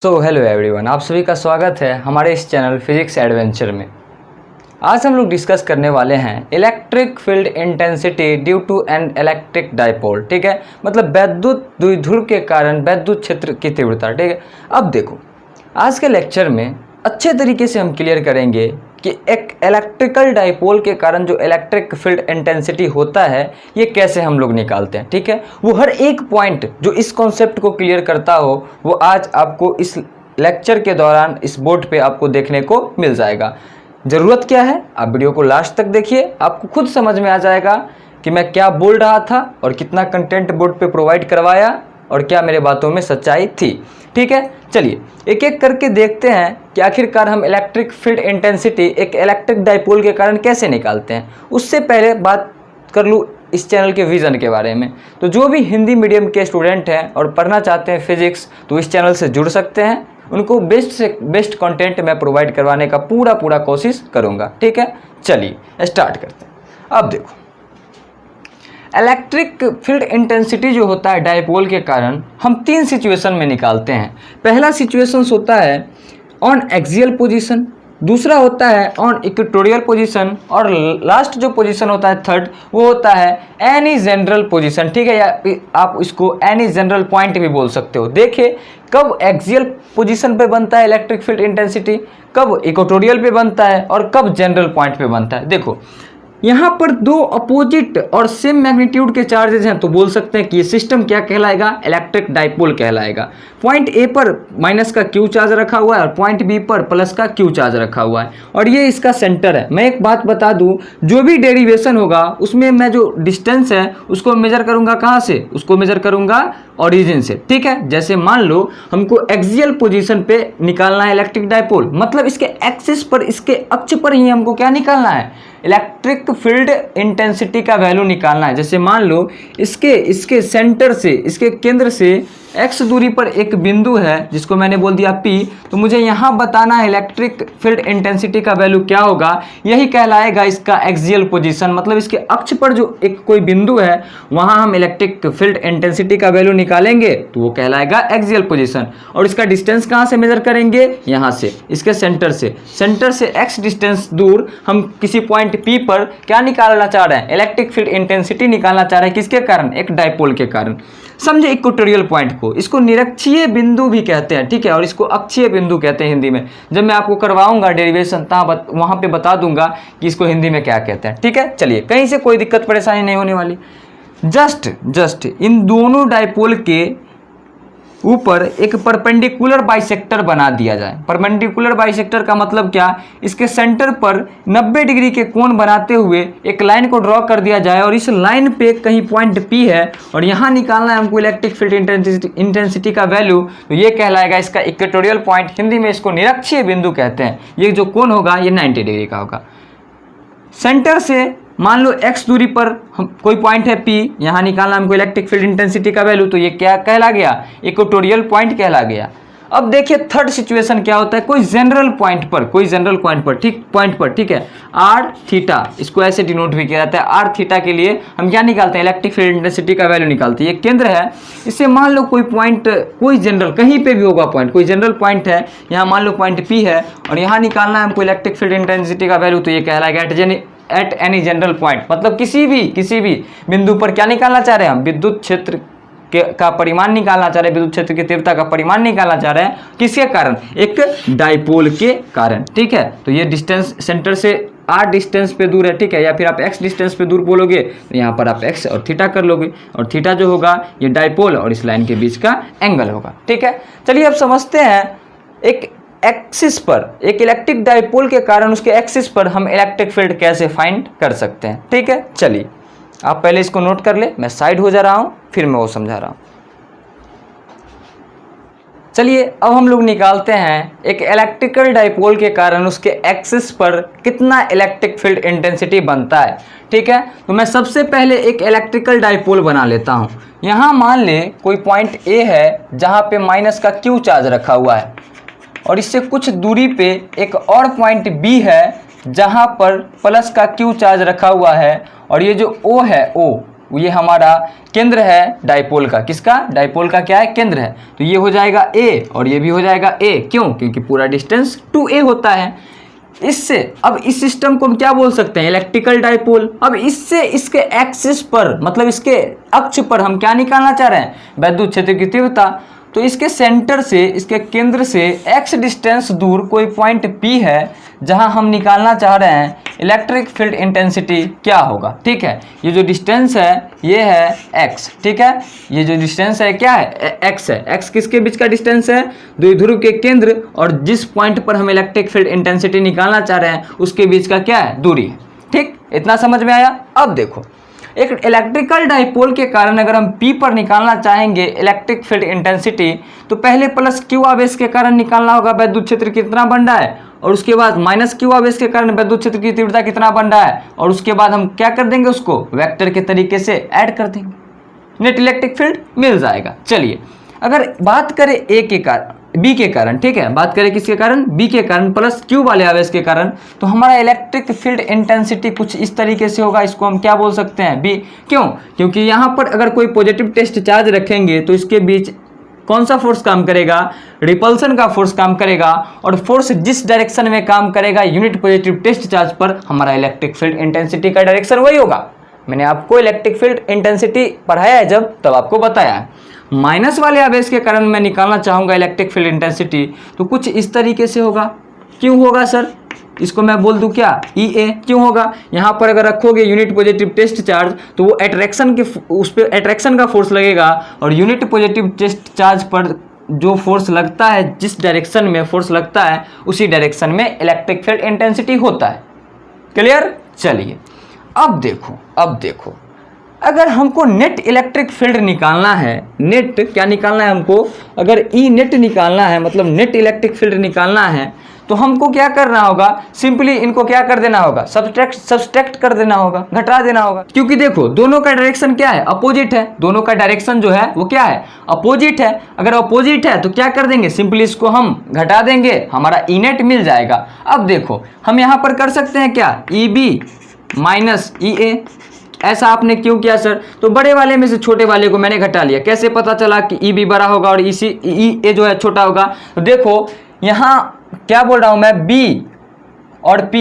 तो hello everyone, आप सभी का स्वागत है हमारे इस चैनल फिजिक्स एडवेंचर में। आज हम लोग डिस्कस करने वाले हैं electric field intensity due to an electric dipole. ठीक है, मतलब वैद्युत द्विध्रुव के कारण वैद्युत क्षेत्र की तीव्रता। ठीक है, अब देखो आज के लेक्चर में अच्छे तरीके से हम क्लियर करेंगे कि एक इलेक्ट्रिकल डाइपोल के कारण जो इलेक्ट्रिक फील्ड इंटेंसिटी होता है ये कैसे हम लोग निकालते हैं। ठीक है, वो हर एक पॉइंट जो इस कॉन्सेप्ट को क्लियर करता हो वो आज आपको इस लेक्चर के दौरान इस बोर्ड पे आपको देखने को मिल जाएगा। ज़रूरत क्या है, आप वीडियो को लास्ट तक देखिए, आपको खुद समझ में आ जाएगा कि मैं क्या बोल रहा था और कितना कंटेंट बोर्ड पे प्रोवाइड करवाया और क्या मेरे बातों में सच्चाई थी। ठीक है, चलिए एक एक करके देखते हैं कि आखिरकार हम इलेक्ट्रिक फील्ड इंटेंसिटी एक इलेक्ट्रिक डाइपोल के कारण कैसे निकालते हैं। उससे पहले बात कर लूँ इस चैनल के विज़न के बारे में। तो जो भी हिंदी मीडियम के स्टूडेंट हैं और पढ़ना चाहते हैं फिजिक्स, तो इस चैनल से जुड़ सकते हैं। उनको बेस्ट से बेस्ट कंटेंट मैं प्रोवाइड करवाने का पूरा कोशिश करूँगा। ठीक है, चलिए स्टार्ट करते हैं। अब देखो इलेक्ट्रिक फील्ड इंटेंसिटी जो होता है डाइपोल के कारण हम तीन सिचुएशन में निकालते हैं। पहला सिचुएशन होता है ऑन एक्सियल पोजीशन, दूसरा होता है ऑन इक्वेटोरियल पोजीशन और लास्ट जो पोजीशन होता है थर्ड वो होता है एनी जनरल पोजीशन। ठीक है, या आप इसको एनी जनरल पॉइंट भी बोल सकते हो। देखिए कब एक्सियल पोजीशन पे बनता है इलेक्ट्रिक फील्ड इंटेंसिटी, कब इक्वेटोरियल पे बनता है और कब जनरल पॉइंट पे बनता है। देखो यहाँ पर दो अपोजिट और सेम मैग्नीट्यूड के चार्जेस हैं, तो बोल सकते हैं कि ये सिस्टम क्या कहलाएगा, इलेक्ट्रिक डाइपोल कहलाएगा। पॉइंट ए पर माइनस का क्यू चार्ज रखा हुआ है और पॉइंट बी पर प्लस का क्यू चार्ज रखा हुआ है और ये इसका सेंटर है। मैं एक बात बता दूं, जो भी डेरिवेशन होगा उसमें मैं जो डिस्टेंस है उसको मेजर करूंगा कहाँ से, उसको मेजर करूंगा ओरिजिन से। ठीक है, जैसे मान लो हमको एक्सियल पोजीशन पे निकालना है इलेक्ट्रिक डाइपोल, मतलब इसके एक्सिस पर, इसके अक्ष पर ही हमको क्या निकालना है, इलेक्ट्रिक फील्ड इंटेंसिटी का वैल्यू निकालना है। जैसे मान लो इसके सेंटर से, इसके केंद्र से x दूरी पर एक बिंदु है जिसको मैंने बोल दिया P, तो मुझे यहाँ बताना है इलेक्ट्रिक फील्ड इंटेंसिटी का वैल्यू क्या होगा। यही कहलाएगा इसका एक्सियल पोजीशन, मतलब इसके अक्ष पर जो एक कोई बिंदु है वहाँ हम इलेक्ट्रिक फील्ड इंटेंसिटी का वैल्यू निकालेंगे तो वो कहलाएगा एक्सियल पोजीशन। और इसका डिस्टेंस कहाँ से मेजर करेंगे, यहाँ से, इसके सेंटर से x डिस्टेंस दूर हम किसी पॉइंट P पर क्या निकालना चाह रहे हैं, इलेक्ट्रिक फील्ड इंटेंसिटी निकालना चाह रहे हैं। किसके कारण, एक डाइपोल के कारण। समझे इक्वेटोरियल पॉइंट को, इसको निरक्षीय बिंदु भी कहते हैं। ठीक है, और इसको अक्षीय बिंदु कहते हैं हिंदी में। जब मैं आपको करवाऊंगा डेरिवेशन वहां पे बता दूंगा कि इसको हिंदी में क्या कहते हैं। ठीक है, चलिए कहीं से कोई दिक्कत परेशानी नहीं होने वाली। जस्ट इन दोनों डाइपोल के ऊपर एक परपेंडिकुलर बाइसेक्टर बना दिया जाए। परपेंडिकुलर बाइसेक्टर का मतलब क्या, इसके सेंटर पर 90 डिग्री के कोण बनाते हुए एक लाइन को ड्रॉ कर दिया जाए और इस लाइन पे कहीं पॉइंट P है और यहाँ निकालना है हमको इलेक्ट्रिक फील्ड इंटेंसिटी का वैल्यू, तो ये कहलाएगा इसका इक्वेटोरियल पॉइंट। हिंदी में इसको निरक्षीय बिंदु कहते हैं। ये जो कोण होगा ये 90 डिग्री का होगा। सेंटर से मान लो x दूरी पर कोई पॉइंट है P, यहाँ निकालना हमको इलेक्ट्रिक फील्ड इंटेंसिटी का वैल्यू, तो ये क्या कहला गया, इक्वेटोरियल पॉइंट कहला गया। अब देखिए थर्ड सिचुएशन क्या होता है, कोई जनरल पॉइंट पर, ठीक पॉइंट पर, ठीक है, आर थीटा, इसको ऐसे डिनोट भी किया जाता है। आर थीटा के लिए हम क्या निकालते हैं, इलेक्ट्रिक फील्ड इंटेंसिटी का वैल्यू निकालते हैं। ये केंद्र है, इससे मान लो कोई पॉइंट, कोई जनरल कहीं पे भी होगा पॉइंट, कोई जनरल पॉइंट है, यहाँ मान लो पॉइंट P है और यहाँ निकालना है हमको इलेक्ट्रिक फील्ड इंटेंसिटी का वैल्यू, तो ये कहलाएगा एट एनी जनरल पॉइंट, मतलब किसी भी बिंदु पर क्या निकालना चाह रहे हैं हम, विद्युत क्षेत्र का परिमाण निकालना चाह रहे हैं, विद्युत क्षेत्र की तीव्रता का परिमाण निकालना चाह रहे हैं। किसके कारण, एक डाइपोल के कारण। ठीक है, तो ये डिस्टेंस सेंटर से r डिस्टेंस पे दूर है। ठीक है, या फिर आप x डिस्टेंस पे दूर बोलोगे तो यहाँ पर आप x और थीटा कर लोगे और थीटा जो होगा ये डाइपोल और इस लाइन के बीच का एंगल होगा। ठीक है, चलिए अब समझते हैं एक एक्सिस पर, एक इलेक्ट्रिक डाइपोल के कारण उसके एक्सिस पर हम इलेक्ट्रिक फील्ड कैसे फाइंड कर सकते हैं। ठीक है, चलिए आप पहले इसको नोट कर ले, मैं साइड हो जा रहा हूं फिर मैं वो समझा रहा हूं। चलिए अब हम लोग निकालते हैं एक इलेक्ट्रिकल डाइपोल के कारण उसके एक्सिस पर कितना इलेक्ट्रिक फील्ड इंटेंसिटी बनता है। ठीक है, तो मैं सबसे पहले एक इलेक्ट्रिकल डाइपोल बना लेता हूं। यहाँ मान ले कोई पॉइंट A है जहाँ पे माइनस का क्यू चार्ज रखा हुआ है और इससे कुछ दूरी पे एक और पॉइंट B है जहाँ पर प्लस का क्यू चार्ज रखा हुआ है और ये जो O है, O ये हमारा केंद्र है डायपोल का, किसका, डायपोल का क्या है, केंद्र है। तो ये हो जाएगा ए और ये भी हो जाएगा ए, क्यों, क्योंकि पूरा डिस्टेंस 2a होता है। इससे अब इस सिस्टम को हम क्या बोल सकते हैं, इलेक्ट्रिकल डायपोल। अब इससे इसके एक्सिस पर, मतलब इसके अक्ष पर हम क्या निकालना चाह रहे हैं, विद्युत क्षेत्र की तीव्रता। तो इसके सेंटर से, इसके केंद्र से x डिस्टेंस दूर कोई पॉइंट P है जहां हम निकालना चाह रहे हैं इलेक्ट्रिक फील्ड इंटेंसिटी क्या होगा। ठीक है, ये जो डिस्टेंस है ये है x, ठीक है, ये जो डिस्टेंस है क्या है, x है। x किसके बीच का डिस्टेंस है, द्विध्रुव के केंद्र और जिस पॉइंट पर हम इलेक्ट्रिक फील्ड इंटेंसिटी निकालना चाह रहे हैं उसके बीच का क्या है, दूरी है। ठीक, इतना समझ में आया। अब देखो, एक इलेक्ट्रिकल डायपोल के कारण अगर हम P पर निकालना चाहेंगे इलेक्ट्रिक फील्ड इंटेंसिटी, तो पहले प्लस Q आवेश के कारण निकालना होगा विद्युत क्षेत्र कितना बन रहा है, और उसके बाद माइनस Q आवेश के कारण विद्युत क्षेत्र की तीव्रता कितना बन रहा है, और उसके बाद हम क्या कर देंगे, उसको वेक्टर के तरीके से ऐड कर देंगे, नेट इलेक्ट्रिक फील्ड मिल जाएगा। चलिए, अगर बात करें ए के कारण, बी के कारण, ठीक है, बात करें किसके कारण, बी के कारण प्लस Q वाले आवेश के कारण, तो हमारा इलेक्ट्रिक फील्ड इंटेंसिटी कुछ इस तरीके से होगा। इसको हम क्या बोल सकते हैं, बी। क्यों, क्योंकि यहाँ पर अगर कोई पॉजिटिव टेस्ट चार्ज रखेंगे तो इसके बीच कौन सा फोर्स काम करेगा, रिपल्सन का फोर्स काम करेगा, और फोर्स जिस डायरेक्शन में काम करेगा यूनिट पॉजिटिव टेस्ट चार्ज पर, हमारा इलेक्ट्रिक फील्ड इंटेंसिटी का डायरेक्शन वही होगा। मैंने आपको इलेक्ट्रिक फील्ड इंटेंसिटी पढ़ाया है जब, तब आपको बताया है। माइनस वाले आवेश के कारण मैं निकालना चाहूँगा इलेक्ट्रिक फील्ड इंटेंसिटी, तो कुछ इस तरीके से होगा। क्यों होगा सर, इसको मैं बोल दूं क्या, EA। क्यों होगा, यहाँ पर अगर रखोगे यूनिट पॉजिटिव टेस्ट चार्ज तो वो अट्रैक्शन के, उस पर अट्रैक्शन का फोर्स लगेगा, और यूनिट पॉजिटिव टेस्ट चार्ज पर जो फोर्स लगता है, जिस डायरेक्शन में फोर्स लगता है उसी डायरेक्शन में इलेक्ट्रिक फील्ड इंटेंसिटी होता है। क्लियर। चलिए, अब देखो अगर हमको नेट इलेक्ट्रिक फील्ड निकालना है, नेट क्या निकालना है हमको, अगर ई नेट निकालना है, मतलब नेट इलेक्ट्रिक फील्ड निकालना है, तो हमको क्या करना होगा, सिंपली इनको क्या कर देना होगा, सब्सट्रैक्ट कर देना होगा, घटा देना होगा। क्योंकि देखो दोनों का डायरेक्शन क्या है, अपोजिट है, दोनों का डायरेक्शन जो है वो क्या है, अपोजिट है। अगर अपोजिट है तो क्या कर देंगे, सिंपली इसको हम घटा देंगे, हमारा ई नेट मिल जाएगा। अब देखो हम यहाँ पर कर सकते हैं क्या, EB माइनस EA। ऐसा आपने क्यों किया सर, तो बड़े वाले में से छोटे वाले को मैंने घटा लिया। कैसे पता चला कि EB बड़ा होगा और EA जो है छोटा होगा, तो देखो यहाँ क्या बोल रहा हूँ मैं, B और P,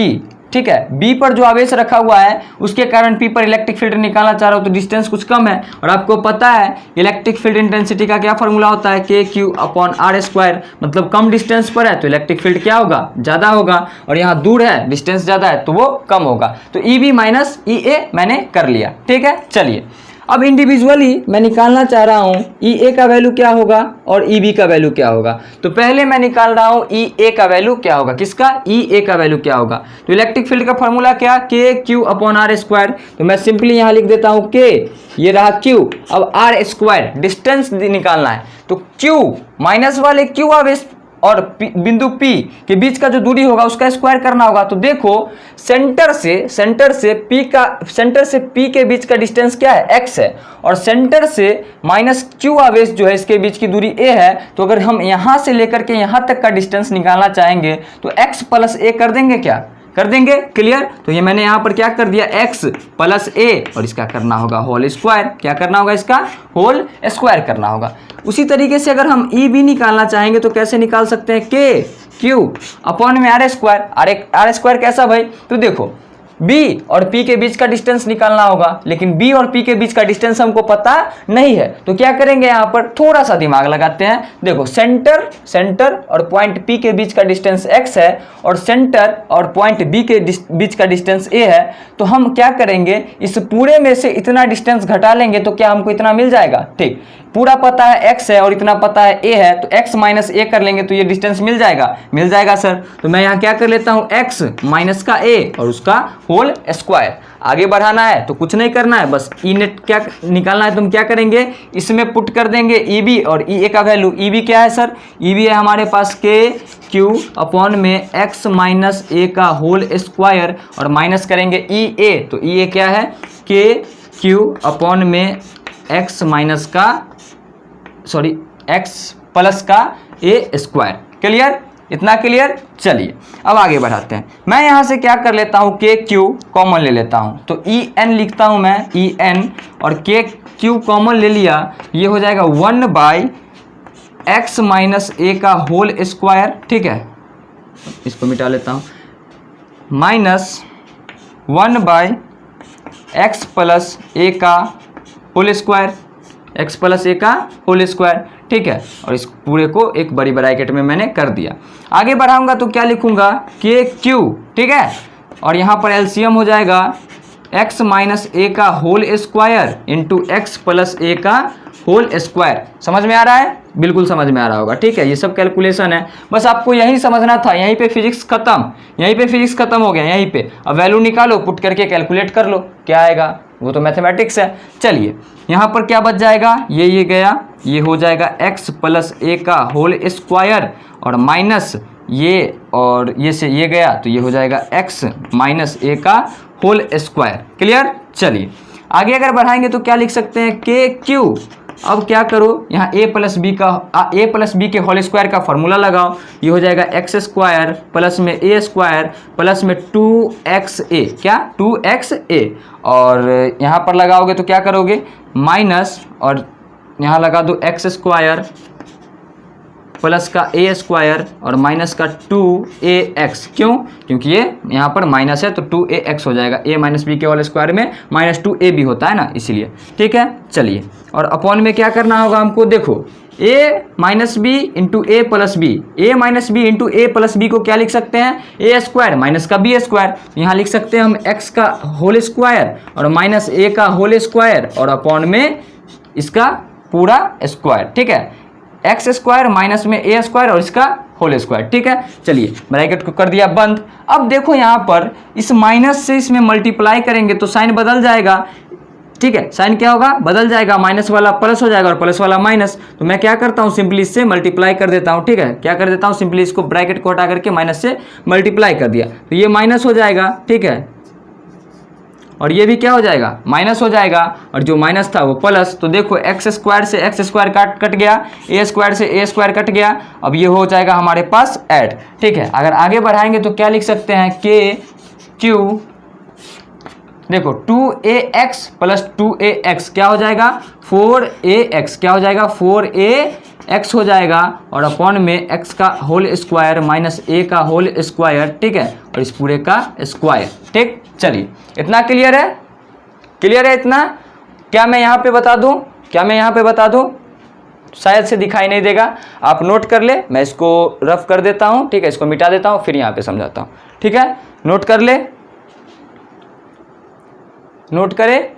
ठीक है, B पर जो आवेश रखा हुआ है उसके कारण P पर इलेक्ट्रिक फील्ड निकालना चाह रहा हूँ, तो डिस्टेंस कुछ कम है, और आपको पता है इलेक्ट्रिक फील्ड इंटेंसिटी का क्या फॉर्मूला होता है, KQ/R²। मतलब कम डिस्टेंस पर है तो इलेक्ट्रिक फील्ड क्या होगा, ज़्यादा होगा, और यहाँ दूर है, डिस्टेंस ज़्यादा है तो वो कम होगा। तो EB माइनस EA मैंने कर लिया। ठीक है, चलिए अब इंडिविजुअली मैं निकालना चाह रहा हूँ EA का वैल्यू क्या होगा और EB का वैल्यू क्या होगा। तो पहले मैं निकाल रहा हूँ EA का वैल्यू क्या होगा, किसका, EA का वैल्यू क्या होगा। तो इलेक्ट्रिक फील्ड का फॉर्मूला क्या, KQ/R²। तो मैं सिंपली यहाँ लिख देता हूँ K, ये रहा Q, अब R², डिस्टेंस निकालना है, तो Q माइनस वाले Q आवेश और बिंदु P के बीच का जो दूरी होगा उसका स्क्वायर करना होगा। तो देखो सेंटर से P के बीच का डिस्टेंस क्या है, x है, और सेंटर से माइनस Q आवेश जो है इसके बीच की दूरी a है। तो अगर हम यहाँ से लेकर के यहाँ तक का डिस्टेंस निकालना चाहेंगे तो x + a कर देंगे, क्या कर देंगे, क्लियर। तो ये मैंने यहाँ पर क्या कर दिया, x + a, और इसका करना होगा होल स्क्वायर। क्या करना होगा, इसका होल स्क्वायर करना होगा। उसी तरीके से अगर हम EB निकालना चाहेंगे तो कैसे निकाल सकते हैं, KQ/R²। कैसा भाई, तो देखो B और P के बीच का डिस्टेंस निकालना होगा, लेकिन B और P के बीच का डिस्टेंस हमको पता नहीं है, तो क्या करेंगे, यहाँ पर थोड़ा सा दिमाग लगाते हैं। देखो सेंटर और पॉइंट P के बीच का डिस्टेंस x है, और सेंटर और पॉइंट B के बीच का डिस्टेंस a है। तो हम क्या करेंगे, इस पूरे में से इतना डिस्टेंस घटा लेंगे तो क्या हमको इतना मिल जाएगा। ठीक, पूरा पता है x है और इतना पता है a है, तो x माइनस a कर लेंगे तो ये डिस्टेंस मिल जाएगा सर। तो मैं यहाँ क्या कर लेता हूँ, x माइनस का a और उसका होल स्क्वायर। आगे बढ़ाना है तो कुछ नहीं करना है, बस ई नेट क्या निकालना है, तुम क्या करेंगे, इसमें पुट कर देंगे EB और EA का वैल्यू। EB क्या है सर, EB है हमारे पास KQ/x माइनस a का होल स्क्वायर, और माइनस करेंगे EA, तो EA क्या है, KQ/x माइनस का x प्लस का a²। क्लियर। इतना क्लियर। चलिए अब आगे बढ़ाते हैं। मैं यहाँ से क्या कर लेता हूँ, के क्यू कॉमन ले लेता हूँ, तो ई एन लिखता हूँ मैं, ई एन, और के क्यू कॉमन ले लिया, ये हो जाएगा 1/x माइनस ए का होल स्क्वायर, ठीक है, इसको मिटा लेता हूँ, माइनस 1/x प्लस ए का whole square, x plus a का होल स्क्वायर, ठीक है, और इस पूरे को एक बड़ी ब्रैकेट में मैंने कर दिया। आगे बढ़ाऊंगा तो क्या लिखूंगा, के क्यू, ठीक है, और यहाँ पर एलसीएम हो जाएगा x माइनस ए का whole square into x plus a का होल स्क्वायर। समझ में आ रहा है, बिल्कुल समझ में आ रहा होगा, ठीक है, ये सब कैलकुलेशन है, बस आपको यही समझना था। यहीं पे फिजिक्स खत्म, यहीं पे फिजिक्स खत्म हो गया, यहीं पे अब वैल्यू निकालो, पुट करके कैलकुलेट कर लो क्या आएगा, वो तो मैथमेटिक्स है। चलिए यहाँ पर क्या बच जाएगा, ये गया, ये हो जाएगा x प्लस ए का होल स्क्वायर और माइनस ये, और ये से ये गया तो ये हो जाएगा x माइनस ए का होल स्क्वायर। क्लियर। चलिए आगे अगर बढ़ाएंगे तो क्या लिख सकते हैं, के क्यू। अब क्या करो, यहाँ a प्लस बी के होल स्क्वायर का फॉर्मूला लगाओ, ये हो जाएगा एक्स स्क्वायर प्लस में ए स्क्वायर प्लस में 2xa, क्या 2xa, और यहाँ पर लगाओगे तो क्या करोगे, माइनस, और यहाँ लगा दो एक्स स्क्वायर प्लस का ए स्क्वायर और माइनस का 2ax, क्यों, क्योंकि ये यहाँ पर माइनस है तो 2ax हो जाएगा, a माइनस बी के होल स्क्वायर में माइनस 2a भी होता है ना, इसलिए, ठीक है। चलिए और अपॉन में क्या करना होगा हमको, देखो a minus b into a plus b, a minus b into a plus b को क्या लिख सकते हैं, ए स्क्वायर माइनस का बी स्क्वायर, यहाँ लिख सकते हैं हम x का होल स्क्वायर और माइनस a का होल स्क्वायर और अपॉन में इसका पूरा स्क्वायर, ठीक है, एक्स स्क्वायर माइनस में ए स्क्वायर और इसका होल स्क्वायर, ठीक है। चलिए ब्रैकेट को कर दिया बंद। अब देखो यहाँ पर इस माइनस से इसमें मल्टीप्लाई करेंगे तो साइन बदल जाएगा, ठीक है, साइन क्या होगा, बदल जाएगा, माइनस वाला प्लस हो जाएगा और प्लस वाला माइनस, तो मैं क्या करता हूँ, सिंपली इससे मल्टीप्लाई कर देता हूँ, ठीक है, क्या कर देता हूँ, सिंपली इसको ब्रैकेट को हटा करके माइनस से मल्टीप्लाई कर दिया, तो ये माइनस हो जाएगा, ठीक है, और ये भी क्या हो जाएगा, माइनस हो जाएगा, और जो माइनस था वो प्लस, तो देखो एक्स स्क्वायर से एक्स स्क्वायर कट गया, ए स्क्वायर से ए स्क्वायर कट गया, अब ये हो जाएगा हमारे पास ऐड, ठीक है। अगर आगे बढ़ाएंगे तो क्या लिख सकते हैं, के क्यू, देखो 2ax प्लस 2ax क्या हो जाएगा, 4ax, क्या हो जाएगा, 4ax हो जाएगा, और अपॉन में x का होल स्क्वायर माइनस a का होल स्क्वायर, ठीक है, और इस पूरे का स्क्वायर, ठीक। चलिए इतना क्लियर है, क्लियर है इतना। क्या मैं यहाँ पे बता दूँ, क्या मैं यहाँ पे बता दूँ, शायद से दिखाई नहीं देगा, आप नोट कर ले, मैं इसको रफ कर देता हूँ, ठीक है, इसको मिटा देता हूँ, फिर यहाँ पे समझाता हूँ, ठीक है, नोट कर ले, नोट करें,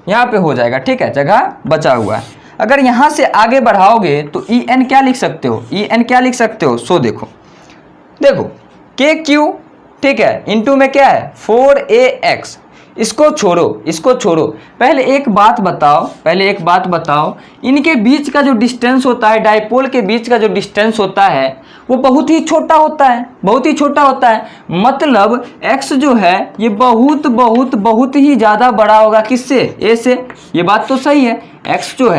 यहाँ पे हो जाएगा, ठीक है, जगह बचा हुआ है। अगर यहाँ से आगे बढ़ाओगे तो ई एन क्या लिख सकते हो, ई एन क्या लिख सकते हो, सो देखो के क्यू, ठीक है, इनटू में क्या है 4ax, इसको छोड़ो, इसको छोड़ो, पहले एक बात बताओ, इनके बीच का जो डिस्टेंस होता है, डाइपोल के बीच का जो डिस्टेंस होता है वो बहुत ही छोटा होता है, बहुत ही छोटा होता है, मतलब x जो है ये बहुत ही ज़्यादा बड़ा होगा किससे, a से, ये बात तो सही है, x जो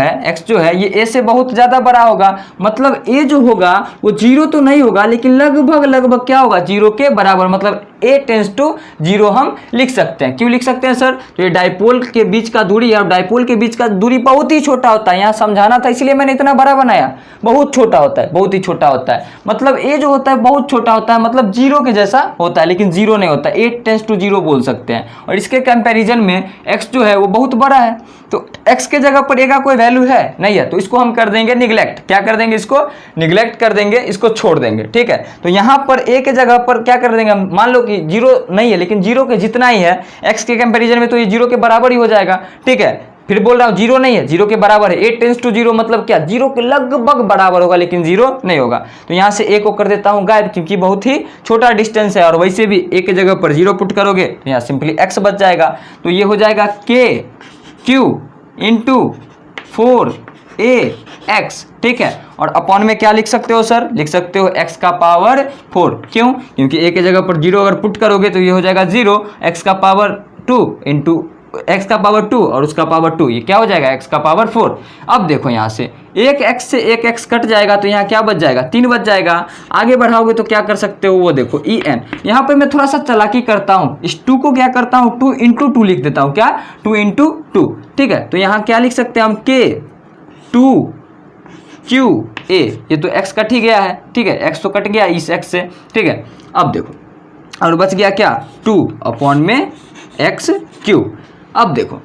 है ये a से बहुत ज़्यादा बड़ा होगा, मतलब a जो होगा वो 0 तो नहीं होगा लेकिन लगभग क्या होगा, 0 के बराबर, मतलब a टेंस टू 0 हम लिख सकते हैं। क्यों लिख सकते हैं सर, तो ये डाइपोल के बीच का दूरी है और डाइपोल के बीच का दूरी बहुत ही छोटा होता है, यहाँ समझाना था इसलिए मैंने इतना बड़ा बनाया, बहुत छोटा होता है, बहुत ही छोटा होता है, मतलब a जो होता है बहुत छोटा होता है, मतलब 0 के जैसा होता है लेकिन 0 नहीं होता, a टेंस टू 0 बोल सकते हैं। और इसके कंपैरिजन में x जो है वो बहुत बड़ा है, तो x के जगह पर a का कोई वैल्यू है नहीं है, तो इसको हम कर देंगे निगलेक्ट, क्या कर देंगे, इसको निगलेक्ट कर देंगे, इसको छोड़ देंगे, ठीक है। तो यहाँ पर a के जगह पर क्या कर देंगे, मान लो कि 0 नहीं है लेकिन 0 के जितना ही है x के कंपैरिजन में, तो ये 0 के बराबर ही हो जाएगा, ठीक है। फिर बोल रहा हूँ 0 नहीं है, 0 के बराबर है, a टेंस टू 0 मतलब क्या, 0 के लगभग बराबर होगा लेकिन 0 नहीं होगा, तो यहाँ से a को कर देता हूँ गायब, क्योंकि बहुत ही छोटा डिस्टेंस है, और वैसे भी a के जगह पर 0 पुट करोगे तो यहाँ सिंपली x बच जाएगा, तो ये हो जाएगा k q इंटू 4ax, ठीक है, और अपॉन में क्या लिख सकते हो सर, लिख सकते हो x का पावर 4, क्यों, क्योंकि a के जगह पर 0 अगर पुट करोगे तो ये हो जाएगा 0, x का पावर 2 इंटू x का पावर 2 और उसका पावर 2, ये क्या हो जाएगा x का पावर 4। अब देखो यहाँ से एक x से एक x कट जाएगा तो यहाँ क्या बच जाएगा, 3 बच जाएगा। आगे बढ़ाओगे तो क्या कर सकते हो, वो देखो en। यहाँ पे मैं थोड़ा सा चालाकी करता हूँ, इस 2 को क्या करता हूँ 2 × 2 लिख देता हूँ, क्या 2 × 2, ठीक है। तो यहाँ क्या लिख सकते हैं हम k 2 q a, ये तो x कट ही गया है, ठीक है, x तो कट गया इस x से, ठीक है। अब देखो और बच गया क्या 2/x³। अब देखो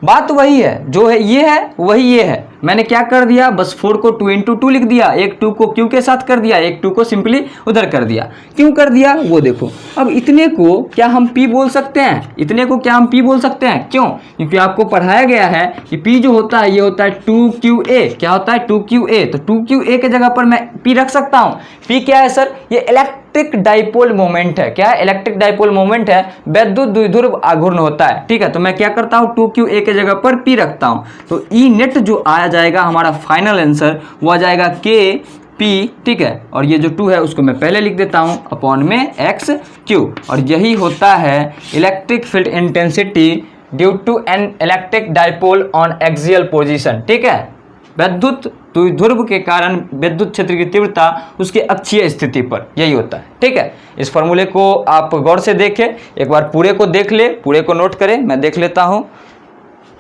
बात वही है, जो है ये है वही ये है। मैंने क्या कर दिया, बस 4 को 2 × 2 लिख दिया, एक 2 को q के साथ कर दिया, एक 2 को सिंपली उधर कर दिया। क्यों कर दिया वो देखो। अब इतने को क्या हम p बोल सकते हैं, इतने को क्या हम p बोल सकते हैं, क्यों, क्योंकि आपको पढ़ाया गया है कि p जो होता है ये होता है 2qa, क्या होता है 2qa। तो 2qa के जगह पर मैं p रख सकता हूँ। p क्या है सर, ये इलेक्ट्रिक डाइपोल मोमेंट है। क्या है, इलेक्ट्रिक डाइपोल मोमेंट है, वैद्युत द्विध्रुव आघूर्ण होता है, ठीक है। तो मैं क्या करता हूँ 2qa के जगह पर p रखता हूँ। तो ई नेट जो आया जाएगा हमारा फाइनल आंसर वो आ जाएगा k p, ठीक है। और ये जो 2 है उसको मैं पहले लिख देता हूँ अपॉन में x³। और यही होता है electric field intensity due to an electric dipole on axial position, ठीक है। वैद्युत द्विध्रुव के कारण विद्युत क्षेत्र की तीव्रता उसके अक्षीय स्थिति पर, यही होता है, ठीक है। इस फॉर्मूले को आप गौर से देखें, एक बार पूरे को देख ले, पूरे को नोट करें। मैं देख लेता हूँ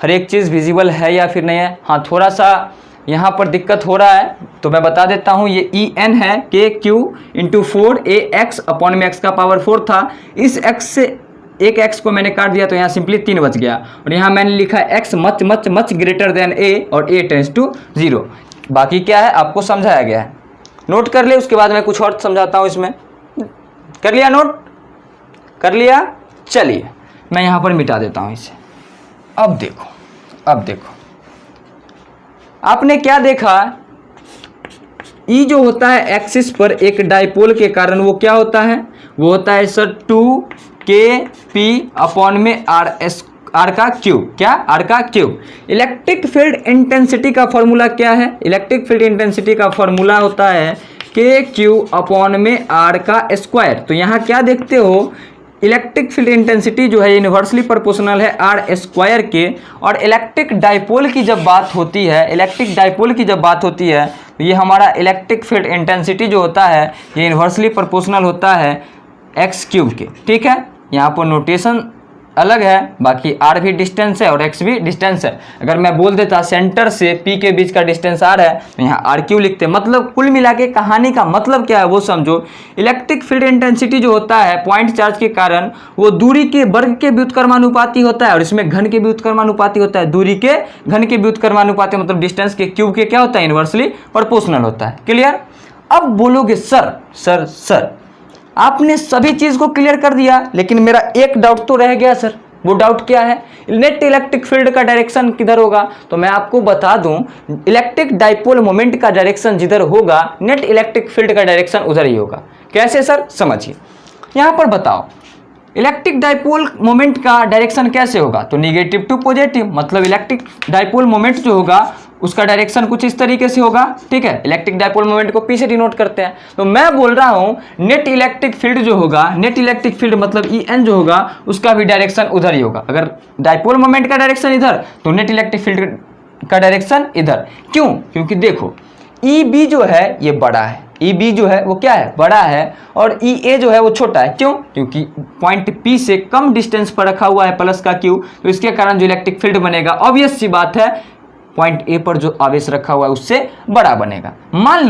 हर एक चीज़ विजिबल है या फिर नहीं है। हाँ, थोड़ा सा यहाँ पर दिक्कत हो रहा है तो मैं बता देता हूँ। ये en है k³ × 4ax अपॉन में x का पावर 4 था। इस x से एक x को मैंने काट दिया तो यहाँ सिंपली 3 बच गया। और यहाँ मैंने लिखा है x much greater than a और a टेंड्स टू 0। बाकी क्या है आपको समझाया गया है, नोट कर ले, उसके बाद मैं कुछ और समझाता हूँ। इसमें कर लिया, नोट कर लिया। चलिए मैं यहाँ पर मिटा देता हूँ इसे। अब देखो आपने क्या देखा, ई जो होता है एक्सिस पर एक डाइपोल के कारण वो क्या होता है, वो होता है सर 2kp अपॉन में r का क्यूब, क्या r का क्यूब। इलेक्ट्रिक फील्ड इंटेंसिटी का फॉर्मूला क्या है, इलेक्ट्रिक फील्ड इंटेंसिटी का फॉर्मूला होता है k³ अपॉन में r का स्क्वायर। तो यहाँ क्या देखते हो, इलेक्ट्रिक फील्ड इंटेंसिटी जो है इन्वर्सली प्रोपोर्शनल है r² के। और इलेक्ट्रिक डाइपोल की जब बात होती है, इलेक्ट्रिक डाइपोल की जब बात होती है तो ये हमारा इलेक्ट्रिक फील्ड इंटेंसिटी जो होता है ये इन्वर्सली प्रोपोर्शनल होता है x³ के, ठीक है। यहाँ पर नोटेशन अलग है, बाकी r भी डिस्टेंस है और x भी डिस्टेंस है। अगर मैं बोल देता सेंटर से p के बीच का डिस्टेंस r है तो यहाँ r³ लिखते। मतलब कुल मिला के कहानी का मतलब क्या है वो समझो। इलेक्ट्रिक फील्ड इंटेंसिटी जो होता है पॉइंट चार्ज के कारण वो दूरी के वर्ग के व्युत्क्रमानुपाती होता है और इसमें घन के व्युत्क्रमानुपाती होता है। दूरी के घन के व्युत्क्रमानुपाती मतलब डिस्टेंस के क्यूब के क्या होता है, इन्वर्सली प्रोपोर्शनल होता है। क्लियर। अब बोलोगे सर आपने सभी चीज को क्लियर कर दिया, लेकिन मेरा एक डाउट तो रह गया सर। वो डाउट क्या है, नेट इलेक्ट्रिक फील्ड का डायरेक्शन किधर होगा। तो मैं आपको बता दूं, इलेक्ट्रिक डाइपोल मोमेंट का डायरेक्शन जिधर होगा नेट इलेक्ट्रिक फील्ड का डायरेक्शन उधर ही होगा। कैसे सर, समझिए। यहां पर बताओ इलेक्ट्रिक डाइपोल मोमेंट का डायरेक्शन कैसे होगा, तो निगेटिव टू पॉजिटिव। मतलब इलेक्ट्रिक डाइपोल मोमेंट जो होगा उसका डायरेक्शन कुछ इस तरीके से होगा, ठीक है। इलेक्ट्रिक डाइपोल मोमेंट को पी से डिनोट करते हैं। तो मैं बोल रहा हूं नेट इलेक्ट्रिक फील्ड जो होगा, नेट इलेक्ट्रिक फील्ड मतलब En जो होगा उसका भी डायरेक्शन उधर ही होगा। अगर डाइपोल मोमेंट का डायरेक्शन इधर तो नेट इलेक्ट्रिक फील्ड का डायरेक्शन इधर। क्यों, क्योंकि देखो EB जो है ये बड़ा है, EB जो है वो क्या है, बड़ा है, और EA जो है वो छोटा है। क्यों, क्योंकि पॉइंट P से कम डिस्टेंस पर रखा हुआ है प्लस का Q, तो इसके कारण जो इलेक्ट्रिक फील्ड बनेगा ऑब्वियस सी बात है पॉइंट A पर जो आवेश रखा हुआ है उससे बड़ा बनेगा। मान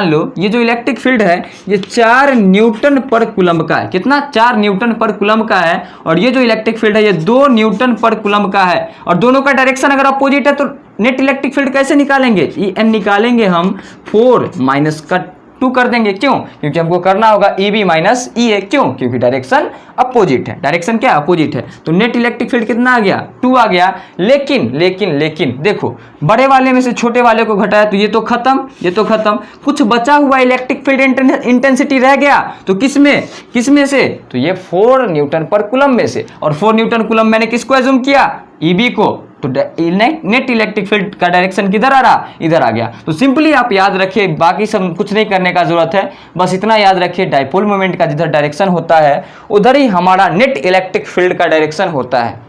लो ये जो इलेक्ट्रिक फील्ड है ये 4 न्यूटन पर कूलम्ब का है। कितना, 4 न्यूटन पर कूलम्ब का है। और ये जो इलेक्ट्रिक फील्ड है ये 2 न्यूटन पर कूलम्ब का है। और दोनों का डायरेक्शन अगर अपोजिट है तो नेट इलेक्ट्रिक फील्ड कैसे निकालेंगे, En निकालेंगे हम 4 माइनस का 2 कर देंगे। क्यों, क्योंकि हमको करना होगा EB माइनस EA। क्यों, क्योंकि डायरेक्शन अपोजिट है। डायरेक्शन क्या, अपोजिट है। तो नेट इलेक्ट्रिक फील्ड कितना आ गया, 2 आ गया। लेकिन देखो बड़े वाले में से छोटे वाले को घटाया तो ये तो खत्म, कुछ बचा हुआ इलेक्ट्रिक फील्ड इंटेंसिटी रह गया। तो किसमें से, तो ये 4 न्यूटन पर कूलम्ब में से। और 4 न्यूटन कूलम्ब मैंने किसको एज्यूम किया, EB को। तो नेट इलेक्ट्रिक फील्ड का डायरेक्शन किधर आ रहा, इधर आ गया। तो सिंपली आप याद रखिए, बाकी सब कुछ नहीं करने का जरूरत है, बस इतना याद रखिए डाइपोल मोमेंट का जिधर डायरेक्शन होता है उधर ही हमारा नेट इलेक्ट्रिक फील्ड का डायरेक्शन होता है।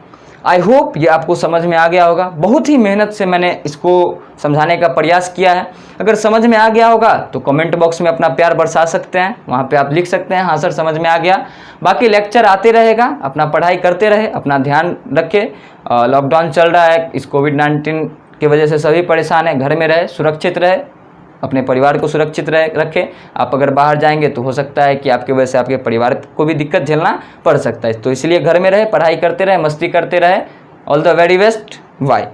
आई होप ये आपको समझ में आ गया होगा। बहुत ही मेहनत से मैंने इसको समझाने का प्रयास किया है। अगर समझ में आ गया होगा तो कमेंट बॉक्स में अपना प्यार बरसा सकते हैं, वहाँ पे आप लिख सकते हैं हाँ सर समझ में आ गया। बाकी लेक्चर आते रहेगा, अपना पढ़ाई करते रहे, अपना ध्यान रखें। लॉकडाउन चल रहा है, इस कोविड-19 की वजह से सभी परेशान हैं, घर में रहे, सुरक्षित रहे, अपने परिवार को सुरक्षित रखें। आप अगर बाहर जाएंगे तो हो सकता है कि आपकी वजह से आपके परिवार को भी दिक्कत झेलना पड़ सकता है, तो इसलिए घर में रहे, पढ़ाई करते रहे, मस्ती करते रहे। All the very best, bye.